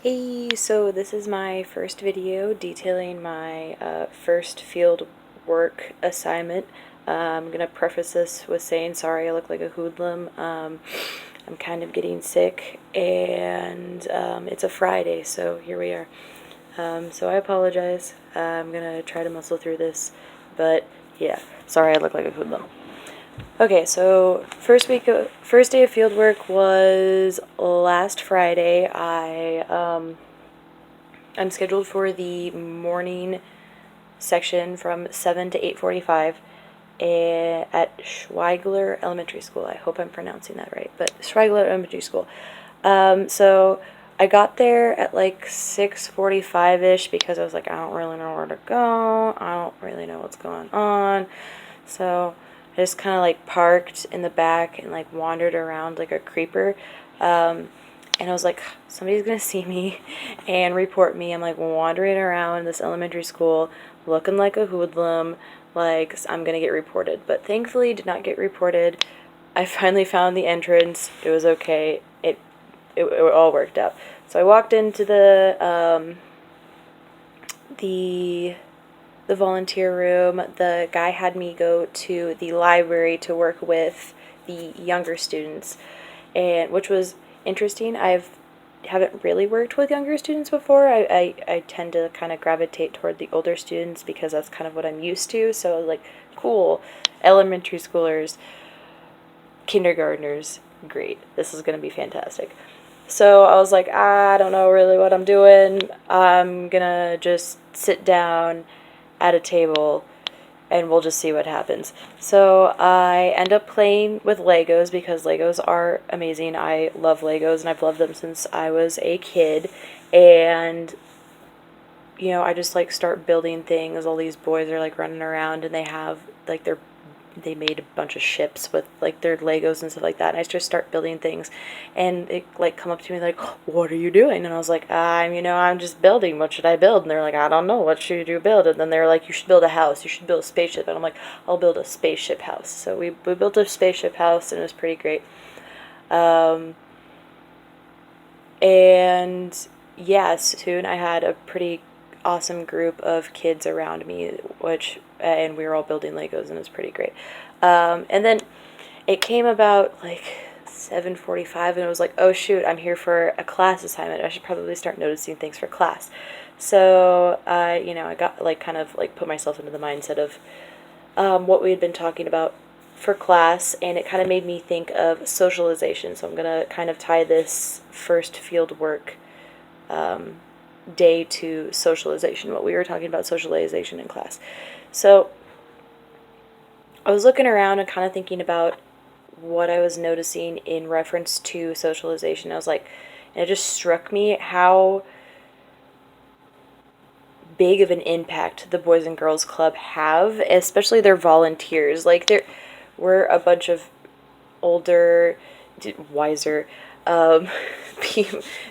Hey, so this is my first video detailing my first field work assignment. I'm going to preface this with saying sorry I look like a hoodlum. I'm kind of getting sick, and it's a Friday, so here we are. So I apologize. I'm going to try to muscle through this, but yeah, sorry I look like a hoodlum. Okay, so first day of field work was last Friday. I'm scheduled for the morning section from 7 to 8:45 at Schweigler Elementary School. I hope I'm pronouncing that right, but Schweigler Elementary School. So I got there at like 6:45-ish because I was like, I don't really know where to go. I don't really know what's going on. So I just kind of like parked in the back and like wandered around like a creeper. And I was like, somebody's gonna see me and report me. I'm like wandering around this elementary school looking like a hoodlum, like I'm gonna get reported. But thankfully did not get reported. I finally found the entrance. It was okay. It all worked out. So I walked into the volunteer room. The guy had me go to the library to work with the younger students, and which was interesting. Haven't really worked with younger students before. I tend to kind of gravitate toward the older students because that's kind of what I'm used to. So like, cool, elementary schoolers, kindergartners, great. This is going to be fantastic. So I was like, I don't know really what I'm doing. I'm going to just sit down at a table and we'll just see what happens. So I end up playing with Legos because Legos are amazing. I love Legos and I've loved them since I was a kid. And I just like start building things. All these boys are like running around and they have like they made a bunch of ships with like their Legos and stuff like that. And I just start building things, and it like come up to me like, "What are you doing?" And I was like, I'm just building. What should I build?" And they're like, "I don't know. What should you build?" And then they're like, "You should build a house. You should build a spaceship." And I'm like, "I'll build a spaceship house." So we built a spaceship house, and it was pretty great. And yeah, soon I had a pretty awesome group of kids around me, and we were all building Legos, and it was pretty great. And then it came about like 7:45, and it was like, oh shoot, I'm here for a class assignment. I should probably start noticing things for class. So I got like kind of like put myself into the mindset of what we had been talking about for class, and it kind of made me think of socialization. So I'm gonna kind of tie this first field work day to socialization, what we were talking about socialization in class. So I was looking around and kind of thinking about what I was noticing in reference to socialization. I was like, and it just struck me how big of an impact the Boys and Girls Club have, especially their volunteers. Like, we're a bunch of older, wiser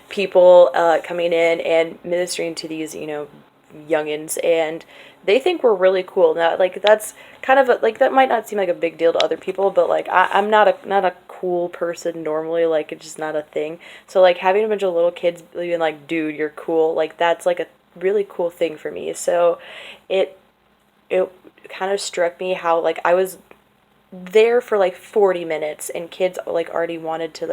people coming in and ministering to these, youngins, and they think we're really cool. Now, like that's kind of like that might not seem like a big deal to other people, but like I'm not a cool person normally. Like it's just not a thing. So like having a bunch of little kids being like, "Dude, you're cool," like that's like a really cool thing for me. So it it kind of struck me how like I was there for like 40 minutes and kids like already wanted to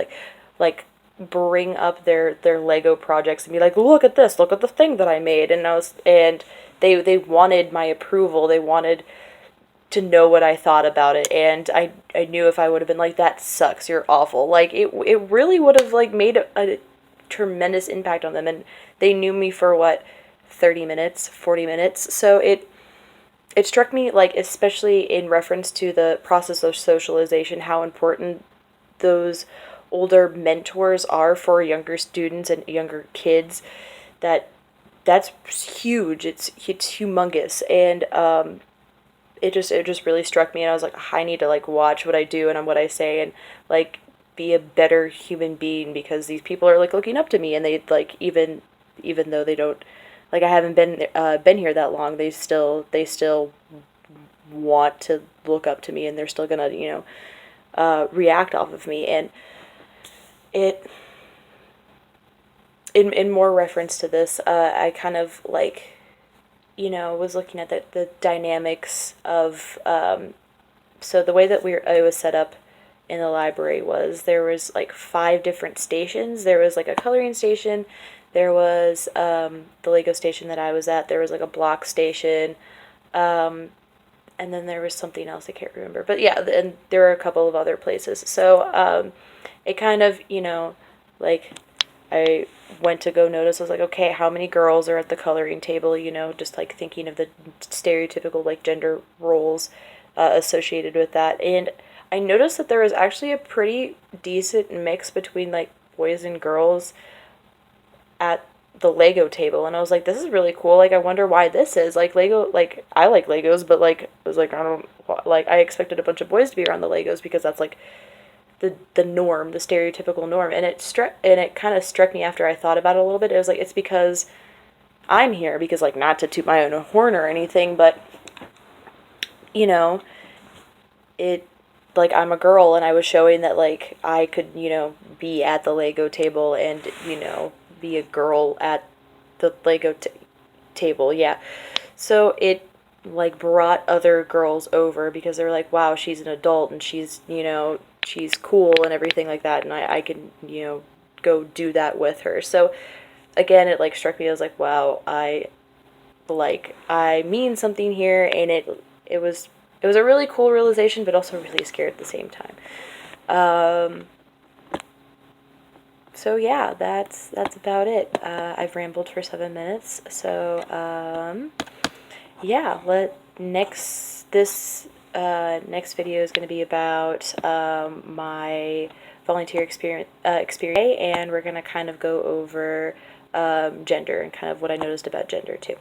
like bring up their Lego projects and be like, look at this, look at the thing that I made. And they wanted my approval. They wanted to know what I thought about it. And I knew if I would have been like, that sucks, you're awful, like it really would have like made a tremendous impact on them. And they knew me for what, 30 minutes, 40 minutes. So it struck me, like, especially in reference to the process of socialization, how important those older mentors are for younger students and younger kids. That that's huge. It's humongous, and it just really struck me, and I was like, I need to like watch what I do and what I say, and like be a better human being, because these people are like looking up to me, and they like even though they don't, like, I haven't been here that long, they still want to look up to me, and they're still gonna react off of me. And it in more reference to this, I kind of like, was looking at the dynamics of, so the way that I was set up in the library was there was like 5 different stations. There was like a coloring station, there was the Lego station that I was at, there was like a block station, um, and then there was something else I can't remember. But yeah, and there were a couple of other places. So it kind of, like I went to go notice. I was like, okay, how many girls are at the coloring table? Just like thinking of the stereotypical like gender roles associated with that. And I noticed that there was actually a pretty decent mix between like boys and girls at the Lego table, and I was like, this is really cool. Like, I wonder why this is like Lego. Like, I like Legos, but like, I was like, I don't like. I expected a bunch of boys to be around the Legos because that's like the norm, the stereotypical norm. And it kind of struck me after I thought about it a little bit. It was like, it's because I'm here, because like, not to toot my own horn or anything, but you know, it like, I'm a girl, and I was showing that like I could be at the Lego table and be a girl at the Lego table. Yeah. So it like brought other girls over because they're like, wow, she's an adult and she's cool and everything like that, and I can go do that with her. So again, it like struck me. I was like, wow, I mean something here. And it was a really cool realization, but also really scary at the same time. So yeah, that's about it. I've rambled for 7 minutes. So yeah, next video is going to be about my volunteer experience, and we're going to kind of go over gender and kind of what I noticed about gender too.